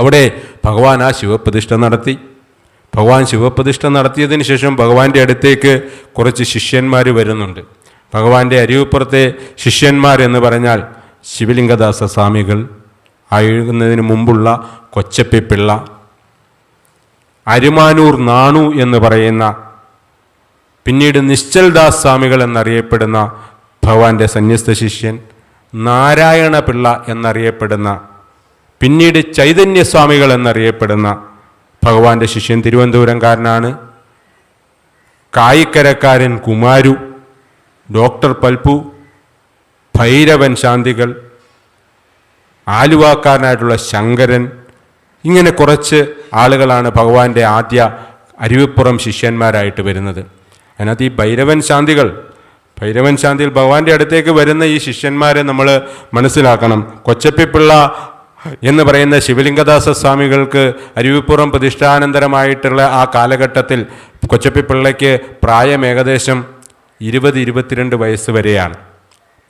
അവിടെ ഭഗവാൻ ആ ശിവപ്രതിഷ്ഠ നടത്തി. ഭഗവാൻ ശിവപ്രതിഷ്ഠ നടത്തിയതിന് ശേഷം ഭഗവാന്റെ അടുത്തേക്ക് കുറച്ച് ശിഷ്യന്മാർ വരുന്നുണ്ട്. ഭഗവാന്റെ അരിവിപ്പുറത്തെ ശിഷ്യന്മാരെന്ന് പറഞ്ഞാൽ ശിവലിംഗദാസ സ്വാമികൾ, ആയിരുന്നതിന് മുമ്പുള്ള കൊച്ചപ്പിപ്പിള്ള, അരുമാനൂർ നാണു എന്ന് പറയുന്ന, പിന്നീട് നിശ്ചൽദാസ് സ്വാമികൾ എന്നറിയപ്പെടുന്ന ഭഗവാന്റെ സന്യസ്ത ശിഷ്യൻ, നാരായണ പിള്ള എന്നറിയപ്പെടുന്ന, പിന്നീട് ചൈതന്യസ്വാമികൾ എന്നറിയപ്പെടുന്ന ഭഗവാന്റെ ശിഷ്യൻ തിരുവനന്തപുരംകാരനാണ്. കായിക്കരക്കാരൻ കുമാരു, ഡോക്ടർ പൽപ്പു, ഭൈരവൻ ശാന്തികൾ, ആലുവാക്കാരനായിട്ടുള്ള ശങ്കരൻ, ഇങ്ങനെ കുറച്ച് ആളുകളാണ് ഭഗവാന്റെ ആദ്യ അരുവിപ്പുറം ശിഷ്യന്മാരായിട്ട് വരുന്നത്. അതിനകത്ത് ഈ ഭൈരവൻ ശാന്തികൾ ഭഗവാന്റെ അടുത്തേക്ക് വരുന്ന ഈ ശിഷ്യന്മാരെ നമ്മൾ മനസ്സിലാക്കണം. കൊച്ചപ്പിപ്പിള്ള എന്ന് പറയുന്ന ശിവലിംഗദാസ സ്വാമികൾക്ക് അരുവിപ്പുറം പ്രതിഷ്ഠാനന്തരമായിട്ടുള്ള ആ കാലഘട്ടത്തിൽ കൊച്ചപ്പിപ്പിള്ളയ്ക്ക് പ്രായം ഏകദേശം 20-22 വയസ്സ് വരെയാണ്.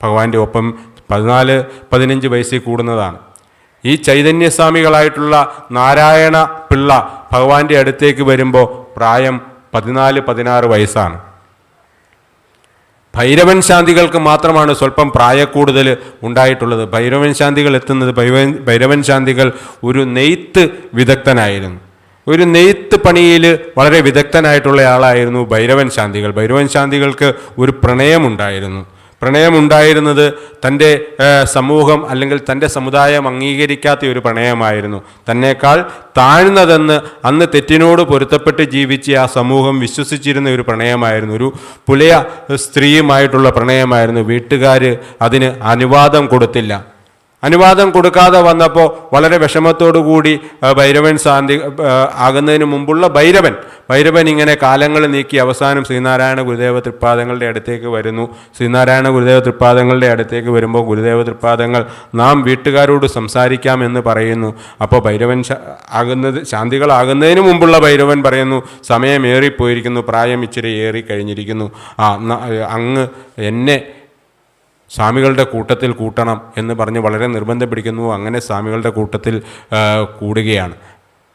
ഭഗവാന്റെ ഒപ്പം 14-15 വയസ്സിൽ കൂടുന്നതാണ്. ഈ ചൈതന്യസ്വാമികളായിട്ടുള്ള നാരായണ പിള്ള ഭഗവാന്റെ അടുത്തേക്ക് വരുമ്പോൾ പ്രായം 14-16 വയസ്സാണ്. ഭൈരവൻ ശാന്തികൾക്ക് മാത്രമാണ് സ്വല്പം പ്രായക്കൂടുതൽ ഉണ്ടായിട്ടുള്ളത്. ഭൈരവൻ ശാന്തികൾ എത്തുന്നത് ഭൈരവൻ ശാന്തികൾ ഒരു നെയ്ത്ത് വിദഗ്ധനായിരുന്നു. ഒരു നെയ്ത്ത് പണിയിൽ വളരെ വിദഗ്ധനായിട്ടുള്ള ആളായിരുന്നു ഭൈരവൻ ശാന്തികൾ. ഭൈരവൻ ശാന്തികൾക്ക് ഒരു പ്രണയമുണ്ടായിരുന്നത് തൻ്റെ സമൂഹം അല്ലെങ്കിൽ തൻ്റെ സമുദായം അംഗീകരിക്കാത്ത ഒരു പ്രണയമായിരുന്നു. തന്നേക്കാൾ താഴ്ന്നതെന്ന് അന്ന് തെറ്റിനോട് പൊരുത്തപ്പെട്ട് ജീവിച്ച് ആ സമൂഹം വിശ്വസിച്ചിരുന്ന ഒരു പ്രണയമായിരുന്നു. ഒരു പുലയ സ്ത്രീയുമായിട്ടുള്ള പ്രണയമായിരുന്നു. വീട്ടുകാർ അതിന് അനുവാദം കൊടുത്തില്ല. അനുവാദം കൊടുക്കാതെ വന്നപ്പോൾ വളരെ വിഷമത്തോടു കൂടി ഭൈരവൻ ശാന്തി ആകുന്നതിന് മുമ്പുള്ള ഭൈരവൻ ഇങ്ങനെ കാലങ്ങൾ നീക്കി അവസാനം ശ്രീനാരായണ ഗുരുദേവ തൃപ്പാദങ്ങളുടെ അടുത്തേക്ക് വരുന്നു. ശ്രീനാരായണ ഗുരുദേവ തൃപ്പാദങ്ങളുടെ അടുത്തേക്ക് വരുമ്പോൾ ഗുരുദേവ തൃപ്പാദങ്ങൾ നാം വീട്ടുകാരോട് സംസാരിക്കാമെന്ന് പറയുന്നു. അപ്പോൾ ഭൈരവൻ ശാന്തികളാകുന്നതിന് മുമ്പുള്ള ഭൈരവൻ പറയുന്നു, സമയമേറിപ്പോയിരിക്കുന്നു, പ്രായം ഇച്ചിരി ഏറിക്കഴിഞ്ഞിരിക്കുന്നു, അങ്ങ് എന്നെ സ്വാമികളുടെ കൂട്ടത്തിൽ കൂട്ടണം എന്ന് പറഞ്ഞ് വളരെ നിർബന്ധം പിടിക്കുന്നു. അങ്ങനെ സ്വാമികളുടെ കൂട്ടത്തിൽ കൂടുകയാണ്.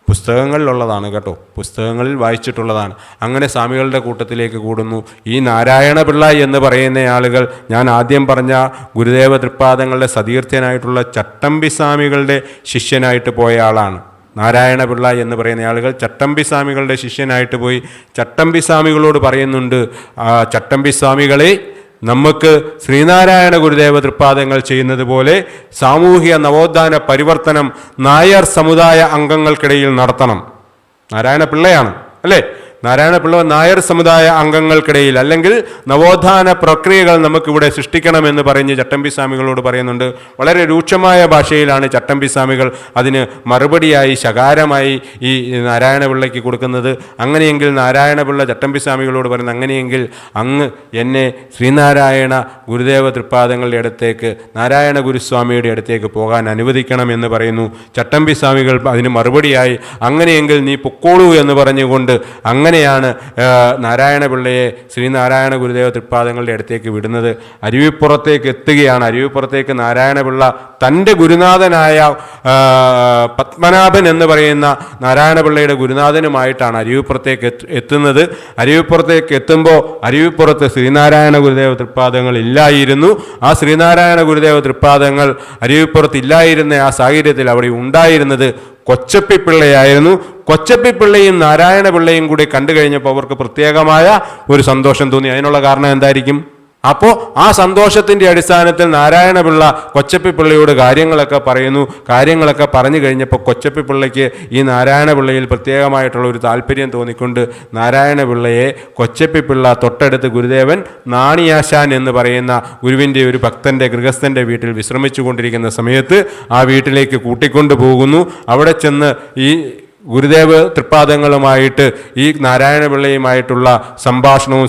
പുസ്തകങ്ങളിലുള്ളതാണ് കേട്ടോ, പുസ്തകങ്ങളിൽ വായിച്ചിട്ടുള്ളതാണ്. അങ്ങനെ സ്വാമികളുടെ കൂട്ടത്തിലേക്ക് കൂടുന്നു. ഈ നാരായണ പിള്ള എന്ന് പറയുന്ന ആളുകൾ ഞാൻ ആദ്യം പറഞ്ഞ ഗുരുദേവ തൃപ്പാദങ്ങളുടെ സതീർത്ഥ്യനായിട്ടുള്ള ചട്ടമ്പി സ്വാമികളുടെ ശിഷ്യനായിട്ട് പോയ ആളാണ്. നാരായണ പിള്ള എന്ന് പറയുന്ന ആളുകൾ ചട്ടമ്പി സ്വാമികളുടെ ശിഷ്യനായിട്ട് പോയി ചട്ടമ്പി സ്വാമികളോട് പറയുന്നുണ്ട്, ചട്ടമ്പി സ്വാമികളെ, നമുക്ക് ശ്രീനാരായണ ഗുരുദേവ തൃപ്പാദങ്ങൾ ചെയ്യുന്നത് പോലെ സാമൂഹിക നവോത്ഥാന പരിവർത്തനം നായർ സമുദായ അംഗങ്ങൾക്കിടയിൽ നടത്തണം. നാരായണ പിള്ളയാണ് അല്ലേ? നാരായണ പിള്ള നായർ സമുദായ അംഗങ്ങൾക്കിടയിൽ അല്ലെങ്കിൽ നവോത്ഥാന പ്രക്രിയകൾ നമുക്കിവിടെ സൃഷ്ടിക്കണമെന്ന് പറഞ്ഞ് ചട്ടമ്പി സ്വാമികളോട് പറയുന്നുണ്ട്. വളരെ രൂക്ഷമായ ഭാഷയിലാണ് ചട്ടമ്പി സ്വാമികൾ അതിന് മറുപടിയായി ശകാരമായി ഈ നാരായണ പിള്ളയ്ക്ക് കൊടുക്കുന്നത്. അങ്ങനെയെങ്കിൽ നാരായണ പിള്ള ചട്ടമ്പി സ്വാമികളോട് പറയുന്നത്, അങ്ങനെയെങ്കിൽ അങ്ങ് എന്നെ ശ്രീനാരായണ ഗുരുദേവ തൃപ്പാദങ്ങളുടെ അടുത്തേക്ക്, നാരായണ ഗുരുസ്വാമിയുടെ അടുത്തേക്ക് പോകാൻ അനുവദിക്കണം എന്ന് പറയുന്നു. ചട്ടമ്പി സ്വാമികൾ അതിന് മറുപടിയായി, അങ്ങനെയെങ്കിൽ നീ പൊക്കോളൂ എന്ന് പറഞ്ഞുകൊണ്ട് അങ്ങനെയാണ് നാരായണ പിള്ളയെ ശ്രീനാരായണ ഗുരുദേവ തൃപ്പാദങ്ങളുടെ അടുത്തേക്ക് വിടുന്നത്. അരുവിപ്പുറത്തേക്ക് എത്തുകയാണ്. അരുവിപ്പുറത്തേക്ക് നാരായണ പിള്ള തൻ്റെ ഗുരുനാഥനായ പത്മനാഭൻ എന്ന് പറയുന്ന നാരായണ പിള്ളയുടെ ഗുരുനാഥനുമായിട്ടാണ് അരുവിപ്പുറത്തേക്ക് എത്തുന്നത്. അരുവിപ്പുറത്തേക്ക് എത്തുമ്പോൾ അരുവിപ്പുറത്ത് ശ്രീനാരായണ ഗുരുദേവ തൃപ്പാദങ്ങൾ ഇല്ലായിരുന്നു. ആ ശ്രീനാരായണ ഗുരുദേവ തൃപ്പാദങ്ങൾ അരുവിപ്പുറത്ത് ഇല്ലായിരുന്ന ആ സാഹചര്യത്തിൽ അവിടെ ഉണ്ടായിരുന്നത് കൊച്ചപ്പിപ്പിള്ളയായിരുന്നു. കൊച്ചപ്പിപ്പിള്ളയും നാരായണ പിള്ളയും കൂടി കണ്ടു കഴിഞ്ഞപ്പോൾ അവർക്ക് പ്രത്യേകമായ ഒരു സന്തോഷം തോന്നി. അതിനുള്ള കാരണം എന്തായിരിക്കും? അപ്പോൾ ആ സന്തോഷത്തിൻ്റെ അടിസ്ഥാനത്തിൽ നാരായണ പിള്ള കൊച്ചപ്പിപ്പിള്ളയോട് കാര്യങ്ങളൊക്കെ പറയുന്നു. കാര്യങ്ങളൊക്കെ പറഞ്ഞു കഴിഞ്ഞപ്പോൾ കൊച്ചപ്പിപ്പിള്ളയ്ക്ക് ഈ നാരായണ പിള്ളയിൽ പ്രത്യേകമായിട്ടുള്ള ഒരു താല്പര്യം തോന്നിക്കൊണ്ട് നാരായണ പിള്ളയെ കൊച്ചപ്പിപ്പിള്ള തൊട്ടടുത്ത് ഗുരുദേവൻ നാണിയാശാൻ എന്ന് പറയുന്ന ഗുരുവിൻ്റെ ഒരു ഭക്തൻ്റെ ഗൃഹസ്ഥൻ്റെ വീട്ടിൽ വിശ്രമിച്ചു കൊണ്ടിരിക്കുന്ന സമയത്ത് ആ വീട്ടിലേക്ക് കൂട്ടിക്കൊണ്ടു പോകുന്നു. അവിടെ ചെന്ന് ഈ ഗുരുദേവ് തൃപ്പാദങ്ങളുമായിട്ട് ഈ നാരായണപിള്ളയുമായിട്ടുള്ള സംഭാഷണവും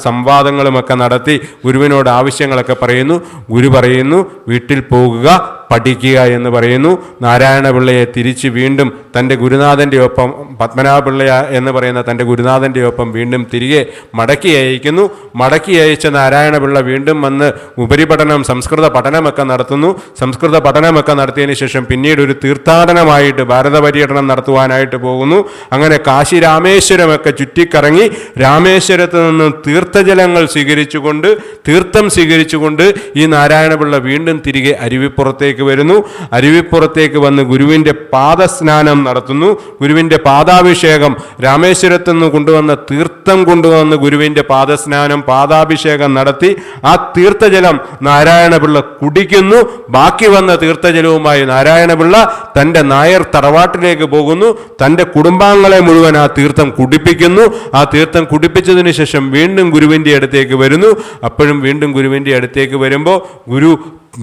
സംവാദങ്ങളുമൊക്കെ നടത്തി ഗുരുവിനോട് ആവശ്യങ്ങളൊക്കെ പറയുന്നു. ഗുരു പറയുന്നു വീട്ടിൽ പോകുക, പഠിക്കുക എന്ന് പറയുന്നു. നാരായണപിള്ളയെ തിരിച്ച് വീണ്ടും തൻ്റെ ഗുരുനാഥൻ്റെ ഒപ്പം, പത്മനാഭപിള്ള എന്ന് പറയുന്ന തൻ്റെ ഗുരുനാഥൻ്റെ ഒപ്പം വീണ്ടും തിരികെ മടക്കി അയക്കുന്നു. മടക്കി അയച്ച നാരായണപിള്ള വീണ്ടും വന്ന് ഉപരിപഠനം, സംസ്കൃത പഠനമൊക്കെ നടത്തുന്നു. സംസ്കൃത പഠനമൊക്കെ നടത്തിയതിന് ശേഷം പിന്നീട് ഒരു തീർത്ഥാടനമായിട്ട് ഭാരത പര്യടനം നടത്തുവാനായിട്ട് പോകുന്നു. അങ്ങനെ കാശി രാമേശ്വരമൊക്കെ ചുറ്റിക്കറങ്ങി രാമേശ്വരത്ത് നിന്ന് തീർത്ഥജലങ്ങൾ സ്വീകരിച്ചുകൊണ്ട്, തീർത്ഥം സ്വീകരിച്ചുകൊണ്ട് ഈ നാരായണപിള്ള വീണ്ടും തിരികെ അരുവിപ്പുറത്തേക്ക് വരുന്നു. അരുവിപ്പുറത്തേക്ക് വന്ന് ഗുരുവിൻ്റെ പാദസ്നാനം നടത്തുന്നു. ഗുരുവിൻ്റെ പാദാഭിഷേകം, രാമേശ്വരത്ത് നിന്ന് കൊണ്ടുവന്ന തീർത്ഥം കൊണ്ടുവന്ന് ഗുരുവിൻ്റെ പാദസ്നാനം, പാദാഭിഷേകം നടത്തി ആ തീർത്ഥജലം നാരായണപിള്ള കുടിക്കുന്നു. ബാക്കി വന്ന തീർത്ഥജലവുമായി നാരായണപിള്ള തൻ്റെ നായർ തറവാട്ടിലേക്ക് പോകുന്നു. തൻ്റെ കുടുംബാംഗങ്ങളെ മുഴുവൻ ആ തീർത്ഥം കുടിപ്പിക്കുന്നു. ആ തീർത്ഥം കുടിപ്പിച്ചതിന് ശേഷം വീണ്ടും ഗുരുവിൻ്റെ അടുത്തേക്ക് വരുന്നു. അപ്പോഴും വീണ്ടും ഗുരുവിൻ്റെ അടുത്തേക്ക് വരുമ്പോൾ ഗുരു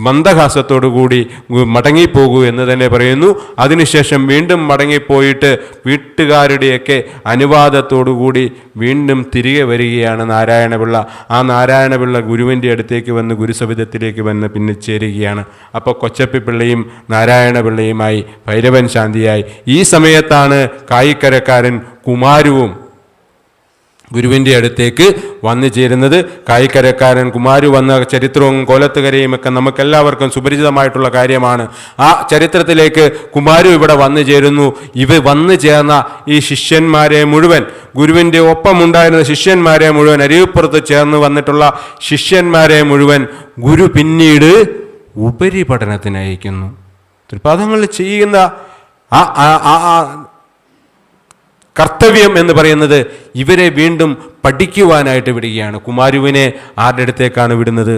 മന്ദഹാസത്തോടുകൂടി മടങ്ങിപ്പോകൂ എന്ന് തന്നെ പറയുന്നു. അതിനുശേഷം വീണ്ടും മടങ്ങിപ്പോയിട്ട് വീട്ടുകാരുടെയൊക്കെ അനുവാദത്തോടുകൂടി വീണ്ടും തിരികെ വരികയാണ് നാരായണപിള്ള. ആ നാരായണപിള്ള ഗുരുവിൻ്റെ അടുത്തേക്ക് വന്ന് ഗുരുസവിധത്തിലേക്ക് വന്ന് പിന്നെ ചേരുകയാണ്. അപ്പോൾ കൊച്ചപ്പിപ്പിള്ളയും നാരായണപിള്ളയുമായി ഭൈരവൻ ശാന്തിയായി. ഈ സമയത്താണ് കായിക്കരക്കാരൻ കുമാരുവും ഗുരുവിൻ്റെ അടുത്തേക്ക് വന്നു ചേരുന്നത്. കായിക്കരക്കാരൻ കുമാരു വന്ന ചരിത്രവും കോലത്തുകരയും ഒക്കെ നമുക്കെല്ലാവർക്കും സുപരിചിതമായിട്ടുള്ള കാര്യമാണ്. ആ ചരിത്രത്തിലേക്ക് കുമാരു ഇവിടെ വന്നു ചേരുന്നു. വന്നു ചേർന്ന ഈ ശിഷ്യന്മാരെ മുഴുവൻ, ഗുരുവിൻ്റെ ഒപ്പമുണ്ടായിരുന്ന ശിഷ്യന്മാരെ മുഴുവൻ, അരുവിപ്പുറത്ത് ചേർന്ന് വന്നിട്ടുള്ള ശിഷ്യന്മാരെ മുഴുവൻ ഗുരു പിന്നീട് ഉപരിപഠനത്തിന് അയക്കുന്നു. തൃപ്പാദങ്ങളിൽ ചെയ്യുന്ന കർത്തവ്യം എന്ന് പറയുന്നത് ഇവരെ വീണ്ടും പഠിക്കുവാനായിട്ട് വിടുകയാണ്. കുമാരുവിനെ ആരുടെ അടുത്തേക്കാണ് വിടുന്നത്?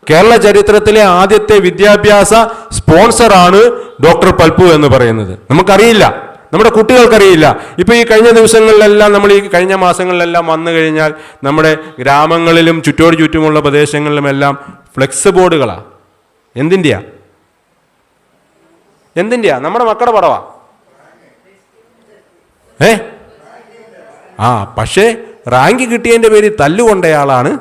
കേരള ചരിത്രത്തിലെ ആദ്യത്തെ വിദ്യാഭ്യാസ സ്പോൺസറാണ് ഡോക്ടർ പൽപ്പു എന്ന് പറയുന്നത്. നമുക്കറിയില്ല, നമ്മുടെ കുട്ടികൾക്കറിയില്ല. ഇപ്പോൾ ഈ കഴിഞ്ഞ ദിവസങ്ങളിലെല്ലാം, നമ്മൾ ഈ കഴിഞ്ഞ മാസങ്ങളിലെല്ലാം വന്നു കഴിഞ്ഞാൽ നമ്മുടെ ഗ്രാമങ്ങളിലും ചുറ്റോട് ചുറ്റുമുള്ള പ്രദേശങ്ങളിലുമെല്ലാം ഫ്ലെക്സ് ബോർഡുകളാണ്. എന്തിൻ്റെയാ? നമ്മുടെ മക്കളുടെ പടവാ. പക്ഷേ റാങ്ക് കിട്ടിയതിൻ്റെ പേരിൽ തല്ലുകൊണ്ടയാളാണ്.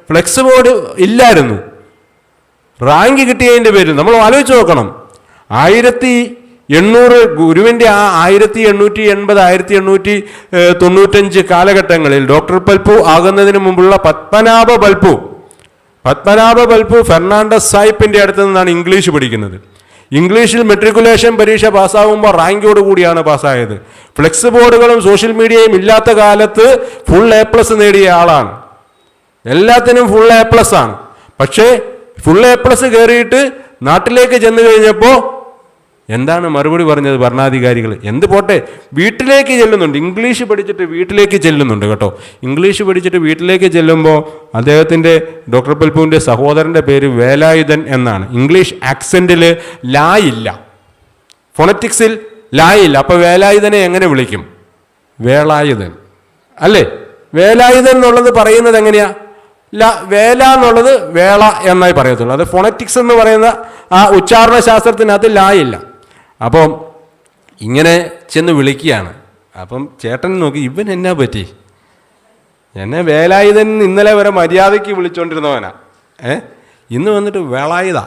ഫ്ലെക്സ് ബോർഡ് ഇല്ലായിരുന്നു, റാങ്ക് കിട്ടിയതിൻ്റെ പേരിൽ. നമ്മൾ ആലോചിച്ച് നോക്കണം. 1800 ഗുരുവിൻ്റെ ആ 1880 1895 കാലഘട്ടങ്ങളിൽ ഡോക്ടർ പൽപ്പു ആകുന്നതിന് മുമ്പുള്ള പത്മനാഭ പൽപ്പു ഫെർണാണ്ടസ് സാഹിബിൻ്റെ അടുത്ത് നിന്നാണ് ഇംഗ്ലീഷ് പഠിക്കുന്നത്. ഇംഗ്ലീഷിൽ മെട്രിക്കുലേഷൻ പരീക്ഷ പാസ്സാകുമ്പോൾ റാങ്കോട് കൂടിയാണ് പാസ്സായത്. ഫ്ലെക്സ് ബോർഡുകളും സോഷ്യൽ മീഡിയയും ഇല്ലാത്ത കാലത്ത് ഫുൾ A+ നേടിയ ആളാണ്. എല്ലാത്തിനും ഫുൾ A+ ആണ്. പക്ഷേ ഫുൾ A+ കയറിയിട്ട് നാട്ടിലേക്ക് ചെന്ന് കഴിഞ്ഞപ്പോൾ എന്താണ് മറുപടി പറഞ്ഞത് ഭരണാധികാരികൾ? എന്ത് പോട്ടെ, വീട്ടിലേക്ക് ചെല്ലുന്നുണ്ട്. ഇംഗ്ലീഷ് പഠിച്ചിട്ട് വീട്ടിലേക്ക് ചെല്ലുന്നുണ്ട് കേട്ടോ. ഇംഗ്ലീഷ് പഠിച്ചിട്ട് വീട്ടിലേക്ക് ചെല്ലുമ്പോൾ അദ്ദേഹത്തിൻ്റെ, ഡോക്ടർ പൽപ്പുവിൻ്റെ സഹോദരൻ്റെ പേര് വേലായുധൻ എന്നാണ്. ഇംഗ്ലീഷ് ആക്സെൻറ്റിൽ ലാ ഇല്ല, ഫോണറ്റിക്സിൽ ലാ ഇല്ല. അപ്പോൾ വേലായുധനെ എങ്ങനെ വിളിക്കും? വേളായുധൻ അല്ലേ? വേലായുധൻ എന്നുള്ളത് പറയുന്നത് എങ്ങനെയാ? വേല എന്നുള്ളത് വേള എന്നായി പറയത്തുള്ളൂ. അത് ഫോണറ്റിക്സ് എന്ന് പറയുന്ന ആ ഉച്ചാരണ ശാസ്ത്രത്തിനകത്ത് ലാ ഇല്ല. അപ്പം ഇങ്ങനെ ചെന്ന് വിളിക്കുകയാണ്. അപ്പം ചേട്ടൻ നോക്കി, ഇവൻ എന്നാ പറ്റി? എന്നെ വേലായുധൻ ഇന്നലെ വരെ മര്യാദയ്ക്ക് വിളിച്ചുകൊണ്ടിരുന്നവനാ, ഇന്ന് വന്നിട്ട് വേളായുധ,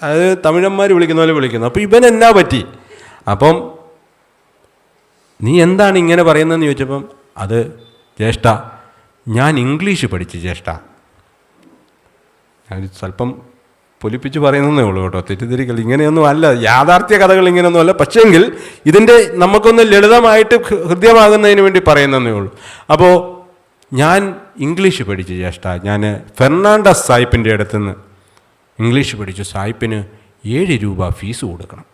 അത് തമിഴന്മാർ വിളിക്കുന്ന പോലെ വിളിക്കുന്നു. അപ്പം ഇവൻ എന്നാ പറ്റി? അപ്പം നീ എന്താണ് ഇങ്ങനെ പറയുന്നതെന്ന് ചോദിച്ചപ്പം, അത് ജ്യേഷ്ഠ, ഞാൻ ഇംഗ്ലീഷ് പഠിച്ചു ജ്യേഷ്ഠ. ഞാൻ സ്വല്പം പൊലിപ്പിച്ച് പറയുന്നതേ ഉള്ളൂ കേട്ടോ, തെറ്റിദ്ധരിക്കൽ. ഇങ്ങനെയൊന്നും അല്ല, യാഥാർത്ഥ്യ കഥകൾ ഇങ്ങനെയൊന്നും അല്ല. പക്ഷേങ്കിൽ ഇതിൻ്റെ നമുക്കൊന്ന് ലളിതമായിട്ട് ഹൃദ്യമാകുന്നതിന് വേണ്ടി പറയുന്നതേ ഉള്ളൂ. അപ്പോൾ ഞാൻ ഇംഗ്ലീഷ് പഠിച്ചു ജ്യേഷ്ഠ. ഞാൻ ഫെർണാണ്ടസ് സാഹിബിൻ്റെ അടുത്തുനിന്ന് ഇംഗ്ലീഷ് പഠിച്ചു. സാഹിബിന് 7 രൂപ ഫീസ് കൊടുക്കണം.